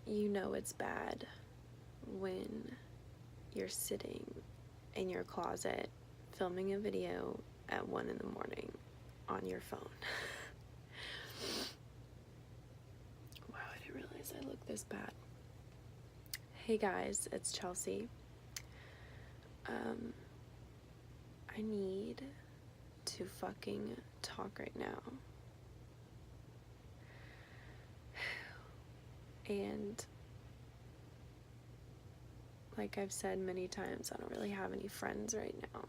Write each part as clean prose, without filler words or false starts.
You know it's bad when you're sitting in your closet filming a video at 1 in the morning on your phone. Wow, I didn't realize I looked this bad. Hey guys, it's Chelsea. I need to fucking talk right now. And like I've said many times, I don't really have any friends right now.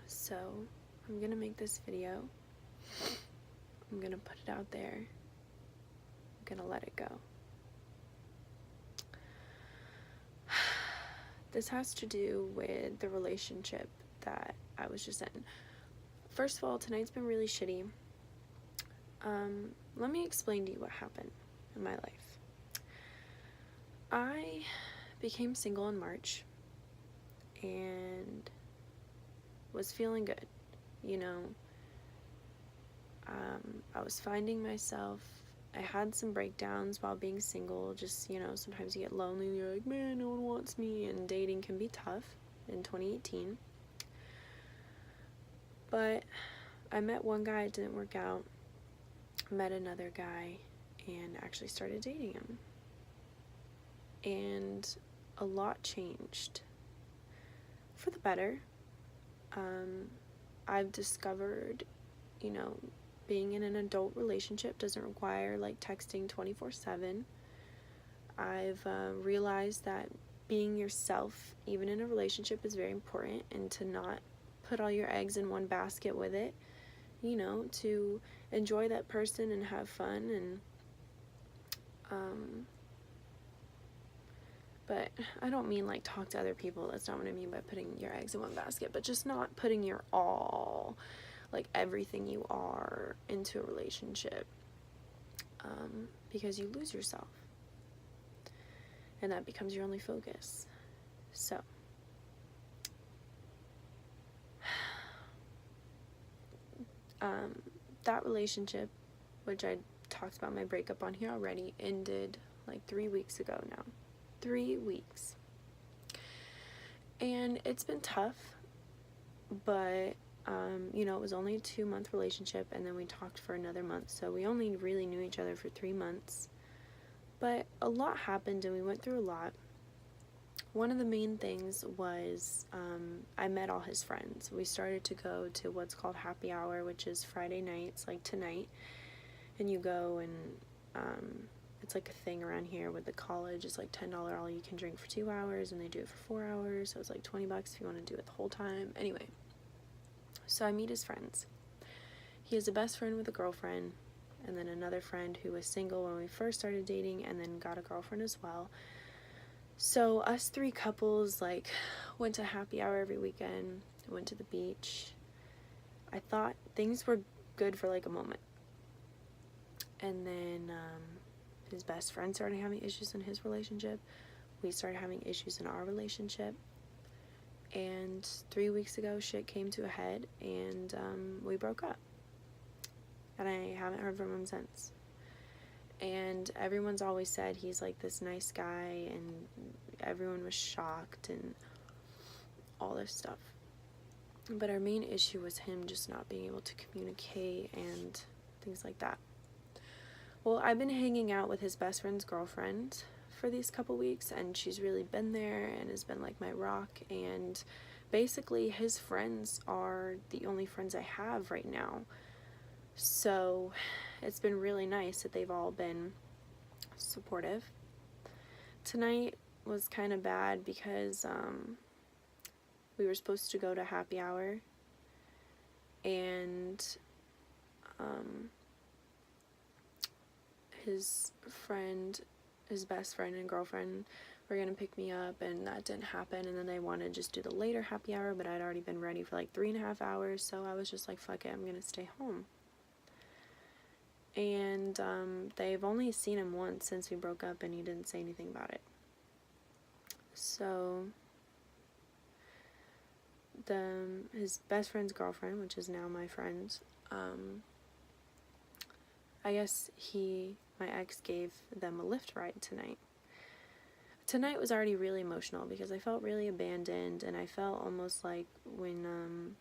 So I'm gonna make this video. I'm gonna put it out there. I'm gonna let it go. This has to do with the relationship that I was just in. First of all, tonight's been really shitty. Let me explain to you what happened in my life. I became single in March and was feeling good, you know. I was finding myself. I had some breakdowns while being single. Just, you know, sometimes you get lonely and you're like, man, no one wants me, and dating can be tough in 2018. But I met one guy, it didn't work out. Met another guy and actually started dating him. And a lot changed for the better. I've discovered, you know, being in an adult relationship doesn't require like texting 24/7. I've realized that being yourself, even in a relationship, is very important, and to not put all your eggs in one basket with it, you know, to enjoy that person and have fun. And but I don't mean like talk to other people. That's not what I mean by putting your eggs in one basket, but just not putting your all, like everything you are, into a relationship, because you lose yourself and that becomes your only focus. So that relationship, which I talked about my breakup on here already, ended like 3 weeks ago now. 3 weeks. And it's been tough, but you know, it was only a 2-month relationship, and then we talked for another month, so we only really knew each other for 3 months. But a lot happened and we went through a lot. One of the main things was I met all his friends. We started to go to what's called happy hour, which is Friday nights, like tonight, and you go and it's like a thing around here with the college. It's like $10 all you can drink for 2 hours, and they do it for 4 hours, so it's like $20 if you want to do it the whole time. Anyway, so I meet his friends. He has a best friend with a girlfriend, and then another friend who was single when we first started dating and then got a girlfriend as well. So us 3 couples like went to happy hour every weekend, went to the beach. I thought things were good for like a moment, and then his best friend started having issues in his relationship. We started having issues in our relationship, and 3 weeks ago shit came to a head, and we broke up, and I haven't heard from him since. And everyone's always said he's like this nice guy, and everyone was shocked and all this stuff. But our main issue was him just not being able to communicate and things like that. Well, I've been hanging out with his best friend's girlfriend for these couple weeks, and she's really been there and has been like my rock. And basically his friends are the only friends I have right now. So it's been really nice that they've all been supportive. Tonight was kind of bad because we were supposed to go to happy hour, and his best friend and girlfriend were gonna pick me up, and that didn't happen. And then they wanted to just do the later happy hour, but I'd already been ready for like 3.5 hours, so I was just like, fuck it, I'm gonna stay home. And they've only seen him once since we broke up, and he didn't say anything about it. So his best friend's girlfriend, which is now my friend, I guess my ex gave them a Lyft ride tonight. Tonight was already really emotional because I felt really abandoned, and I felt almost like when,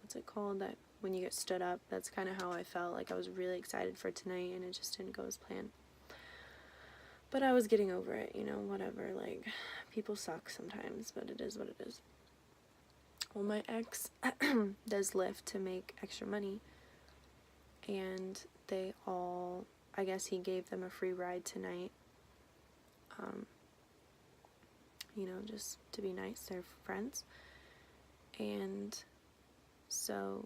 what's it called, that when you get stood up, that's kind of how I felt. Like I was really excited for tonight and it just didn't go as planned. But I was getting over it, whatever, like, people suck sometimes, but it is what it is. Well, my ex does Lyft to make extra money, and I guess he gave them a free ride tonight, just to be nice, they're friends. And so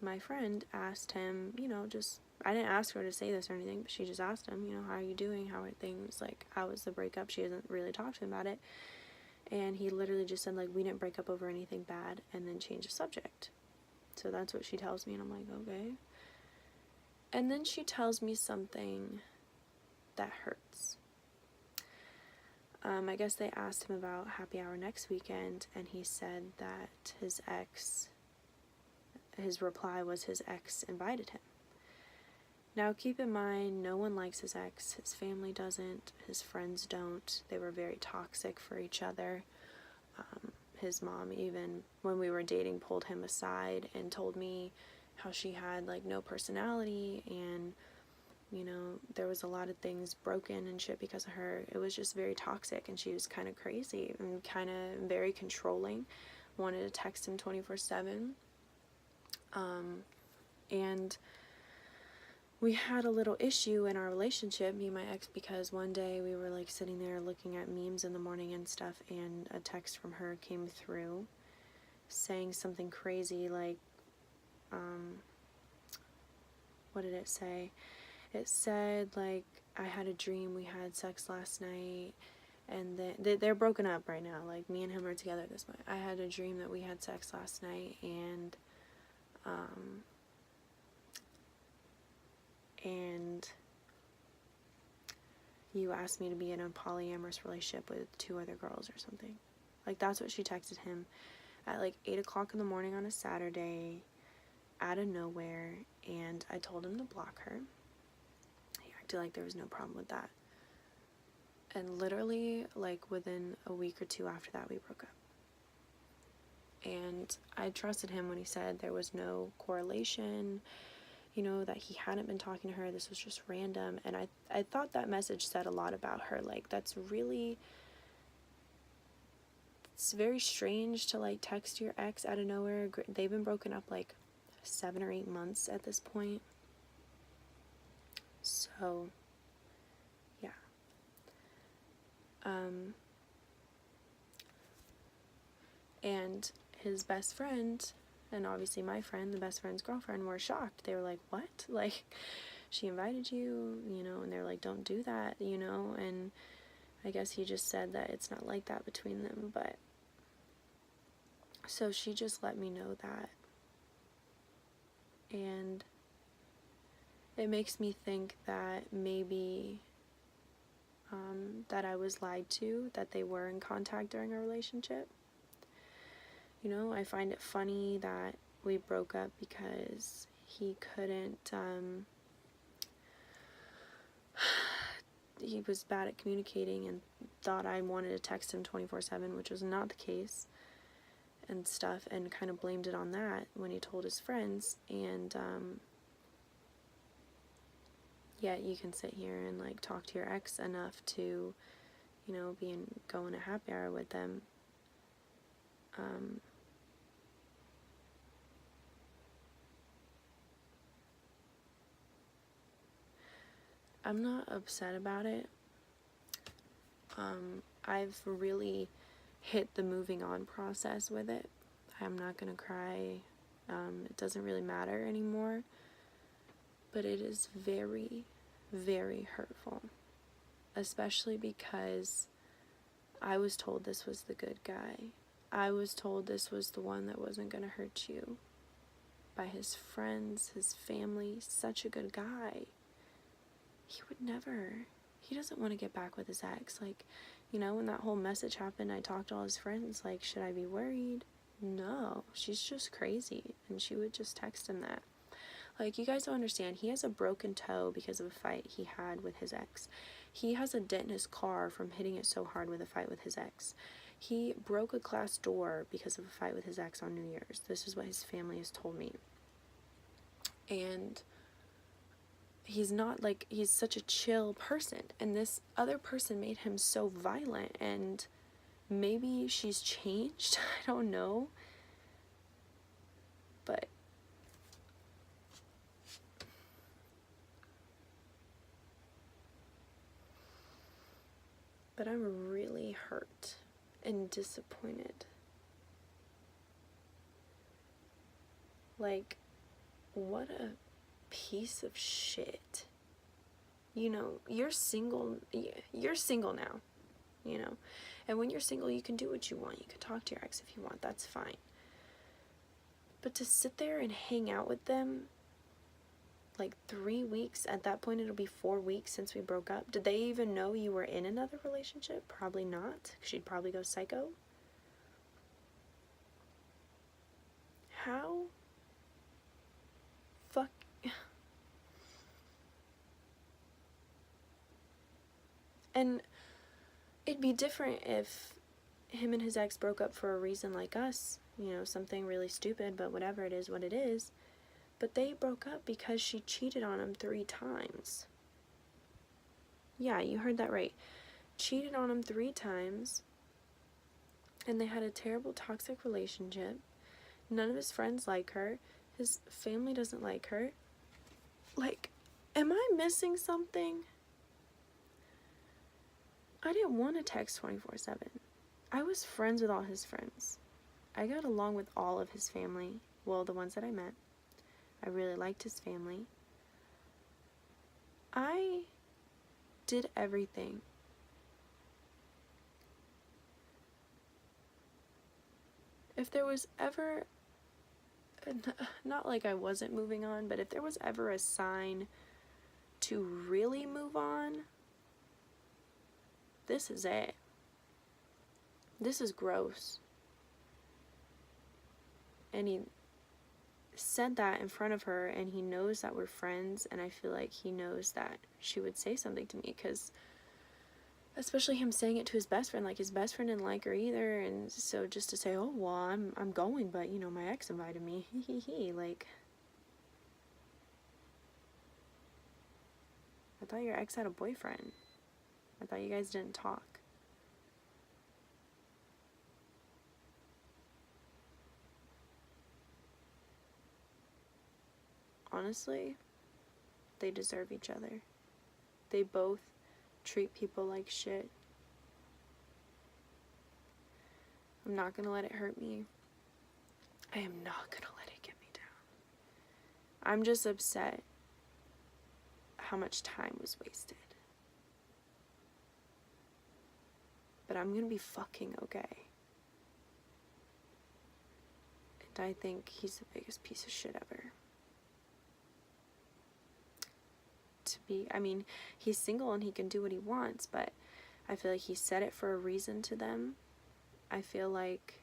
my friend asked him, I didn't ask her to say this or anything, but she just asked him, how are you doing? How are things? Like, how was the breakup? She hasn't really talked to him about it. And he literally just said, like, we didn't break up over anything bad, and then changed the subject. So that's what she tells me, and I'm like, okay. And then she tells me something that hurts. I guess they asked him about happy hour next weekend, and he said that his reply was his ex invited him. Now, keep in mind, no one likes his ex. His family doesn't. His friends don't. They were very toxic for each other. His mom, even when we were dating, pulled him aside and told me how she had, like, no personality, and, there was a lot of things broken and shit because of her. It was just very toxic, and she was kind of crazy and kind of very controlling. Wanted to text him 24/7. And we had a little issue in our relationship, me and my ex, because one day we were, like, sitting there looking at memes in the morning and stuff, and a text from her came through saying something crazy, like, what did it say? It said, like, I had a dream we had sex last night, and they're broken up right now, like, me and him are together this month. I had a dream that we had sex last night, and you asked me to be in a polyamorous relationship with 2 other girls or something. Like, that's what she texted him at, like, 8 o'clock in the morning on a Saturday, out of nowhere, and I told him to block her. He acted like there was no problem with that. And literally, like, within a week or 2 after that, we broke up. And I trusted him when he said there was no correlation, that he hadn't been talking to her, this was just random. And I thought that message said a lot about her. Like, it's very strange to, like, text your ex out of nowhere. They've been broken up, like, 7 or 8 months at this point. So, yeah. And his best friend, and obviously my friend, the best friend's girlfriend, were shocked. They were like, what? Like, she invited you, and they're like, don't do that, and I guess he just said that it's not like that between them. But so she just let me know that, and it makes me think that maybe that I was lied to, that they were in contact during our relationship. I find it funny that we broke up because he couldn't, he was bad at communicating and thought I wanted to text him 24/7, which was not the case, and stuff, and kind of blamed it on that when he told his friends. And yet you can sit here and, like, talk to your ex enough to, go in a happy hour with them. I'm not upset about it. I've really hit the moving on process with it. I'm not gonna cry. It doesn't really matter anymore. But it is very, very hurtful. Especially because I was told this was the good guy. I was told this was the one that wasn't gonna hurt you. By his friends, his family, such a good guy. He would never. He doesn't want to get back with his ex. Like, when that whole message happened, I talked to all his friends, like, should I be worried? No, she's just crazy. And she would just text him that. Like, you guys don't understand. He has a broken toe because of a fight he had with his ex. He has a dent in his car from hitting it so hard with a fight with his ex. He broke a glass door because of a fight with his ex on New Year's. This is what his family has told me. And he's not, like, he's such a chill person. And this other person made him so violent. And maybe she's changed. I don't know. But I'm really hurt and disappointed. Like, what a piece of shit. You know, you're single now, you know. And when you're single, you can do what you want. You can talk to your ex if you want. That's fine. But to sit there and hang out with them like 3 weeks, at that point it'll be 4 weeks since we broke up. Did they even know you were in another relationship? Probably not. She'd probably go psycho. How? Fuck. And it'd be different if him and his ex broke up for a reason like us. You know, something really stupid, but whatever, it is what it is. But they broke up because she cheated on him 3 times. Yeah, you heard that right. Cheated on him 3 times. And they had a terrible toxic relationship. None of his friends like her. His family doesn't like her. Like, am I missing something? I didn't want to text 24/7. I was friends with all his friends. I got along with all of his family. Well, the ones that I met. I really liked his family. I did everything. If there was ever, not like I wasn't moving on, but if there was ever a sign to really move on, this is it. This is gross. And he said that in front of her, and he knows that we're friends, and I feel like he knows that she would say something to me, because especially him saying it to his best friend, like his best friend didn't like her either, and so just to say, oh well, I'm going, but you know, my ex invited me, like, I thought your ex had a boyfriend. I thought you guys didn't talk. Honestly, they deserve each other. They both treat people like shit. I'm not gonna let it hurt me. I am not gonna let it get me down. I'm just upset how much time was wasted. But I'm gonna be fucking okay. And I think he's the biggest piece of shit ever. I mean, he's single and he can do what he wants, but I feel like he said it for a reason to them. I feel like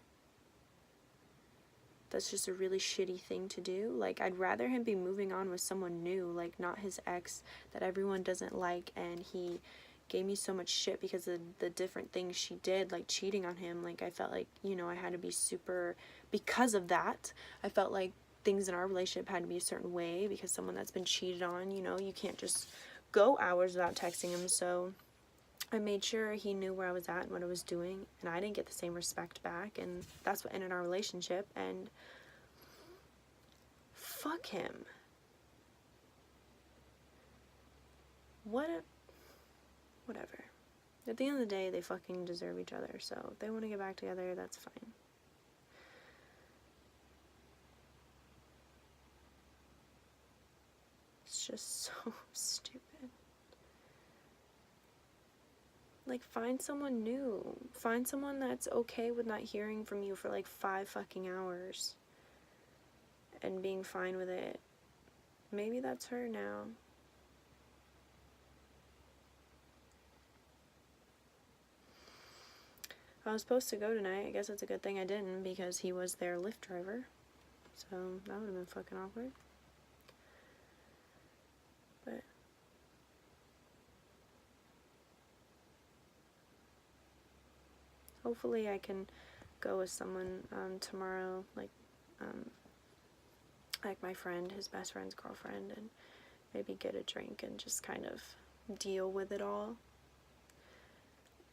that's just a really shitty thing to do. Like, I'd rather him be moving on with someone new, like not his ex that everyone doesn't like, and he gave me so much shit because of the different things she did, like cheating on him. Like, I felt like, you know, I had to be super, because of that, I felt like things in our relationship had to be a certain way, because someone that's been cheated on, you know, you can't just go hours without texting him. So I made sure he knew where I was at and what I was doing, and I didn't get the same respect back, and that's what ended our relationship. And fuck him. Whatever. At the end of the day, they fucking deserve each other, so if they want to get back together, that's fine. It's just so stupid. Like, find someone new. Find someone that's okay with not hearing from you for like 5 fucking hours and being fine with it. Maybe that's her now. I was supposed to go tonight. I guess it's a good thing I didn't, because he was their Lyft driver. So that would have been fucking awkward. Hopefully I can go with someone tomorrow, like my friend, his best friend's girlfriend, and maybe get a drink and just kind of deal with it all.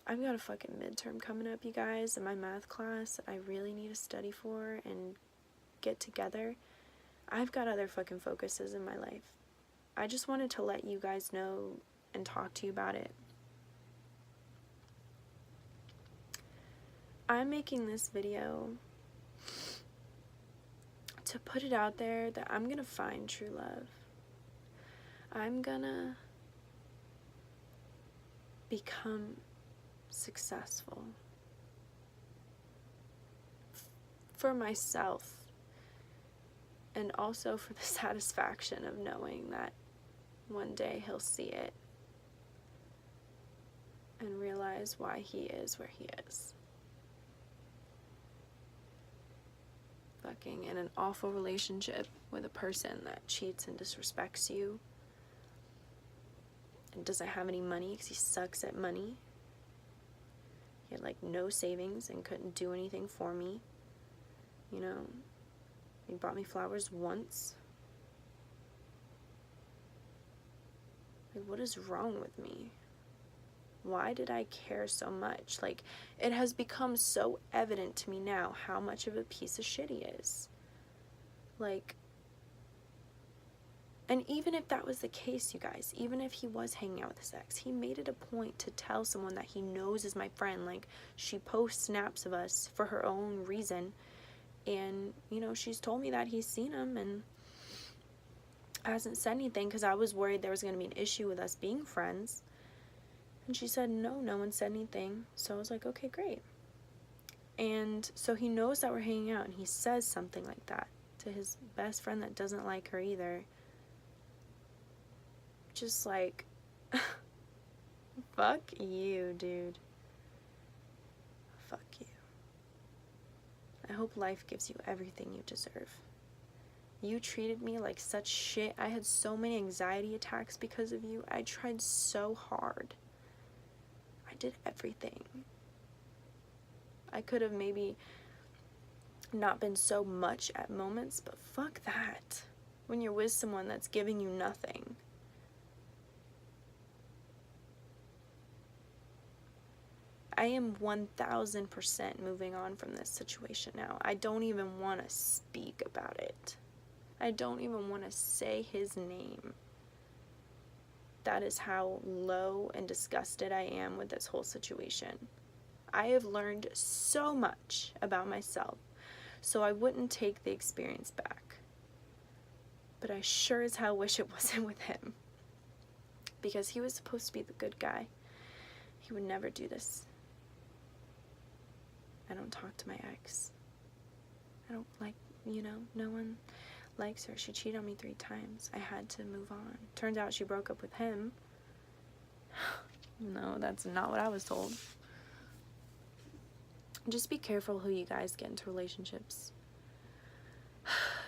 I've got a fucking midterm coming up, you guys, in my math class that I really need to study for and get together. I've got other fucking focuses in my life. I just wanted to let you guys know and talk to you about it. I'm making this video to put it out there that I'm gonna find true love. I'm gonna become successful for myself, and also for the satisfaction of knowing that one day he'll see it and realize why he is where he is. Fucking in an awful relationship with a person that cheats and disrespects you and doesn't have any money because he sucks at money. He had like no savings and couldn't do anything for me. You know, he bought me flowers once. Like, what is wrong with me? Why did I care so much? Like, it has become so evident to me now how much of a piece of shit he is. Like, and even if that was the case, you guys, even if he was hanging out with his ex, he made it a point to tell someone that he knows is my friend. Like, she posts snaps of us for her own reason. And, you know, she's told me that he's seen him and hasn't said anything because I was worried there was going to be an issue with us being friends. And she said, no one said anything. So I was like, okay, great. And so he knows that we're hanging out and he says something like that to his best friend that doesn't like her either. Just like, fuck you, dude. Fuck you. I hope life gives you everything you deserve. You treated me like such shit. I had so many anxiety attacks because of you. I tried so hard. I did everything. I could have maybe not been so much at moments, but fuck that. When you're with someone that's giving you nothing. I am 1000% moving on from this situation now. I don't even want to speak about it. I don't even want to say his name. That is how low and disgusted I am with this whole situation. I have learned so much about myself, so I wouldn't take the experience back. But I sure as hell wish it wasn't with him. Because he was supposed to be the good guy. He would never do this. I don't talk to my ex. I don't like, you know, no one likes her. She cheated on me 3 times. I had to move on. Turns out she broke up with him. No, that's not what I was told. Just be careful who you guys get into relationships.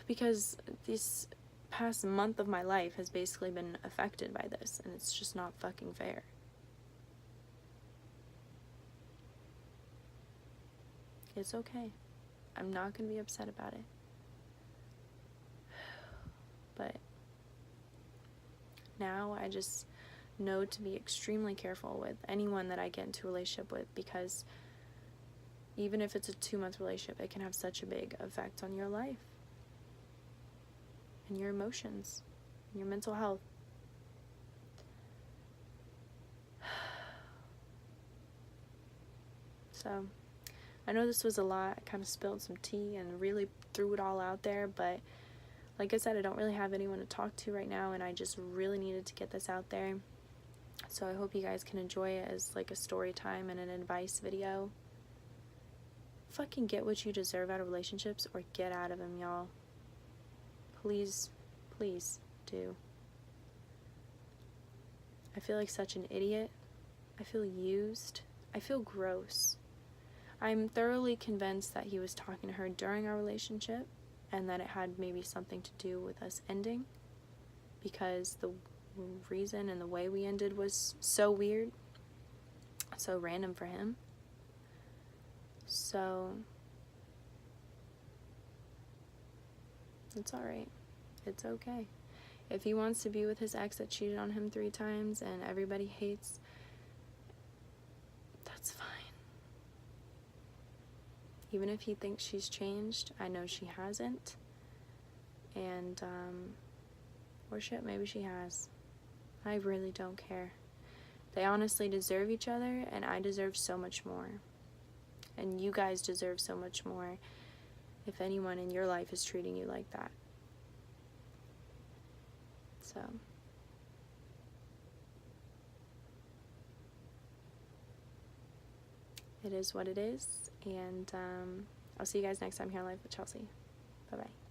Because this past month of my life has basically been affected by this, and it's just not fucking fair. It's okay. I'm not going to be upset about it. But now I just know to be extremely careful with anyone that I get into a relationship with, because even if it's a 2-month relationship, it can have such a big effect on your life and your emotions and your mental health. So I know this was a lot. I kind of spilled some tea and really threw it all out there, but like I said, I don't really have anyone to talk to right now, and I just really needed to get this out there. So I hope you guys can enjoy it as like a story time and an advice video. Fucking get what you deserve out of relationships, or get out of them, y'all. Please, please do. I feel like such an idiot. I feel used. I feel gross. I'm thoroughly convinced that he was talking to her during our relationship, and that it had maybe something to do with us ending, because the reason and the way we ended was so weird, so random for him. So it's alright. It's okay. If he wants to be with his ex that cheated on him 3 times and everybody hates, that's fine. Even if he thinks she's changed, I know she hasn't. And, or shit, maybe she has. I really don't care. They honestly deserve each other, and I deserve so much more. And you guys deserve so much more if anyone in your life is treating you like that. So, it is what it is, and I'll see you guys next time here live with Chelsea. Bye-bye.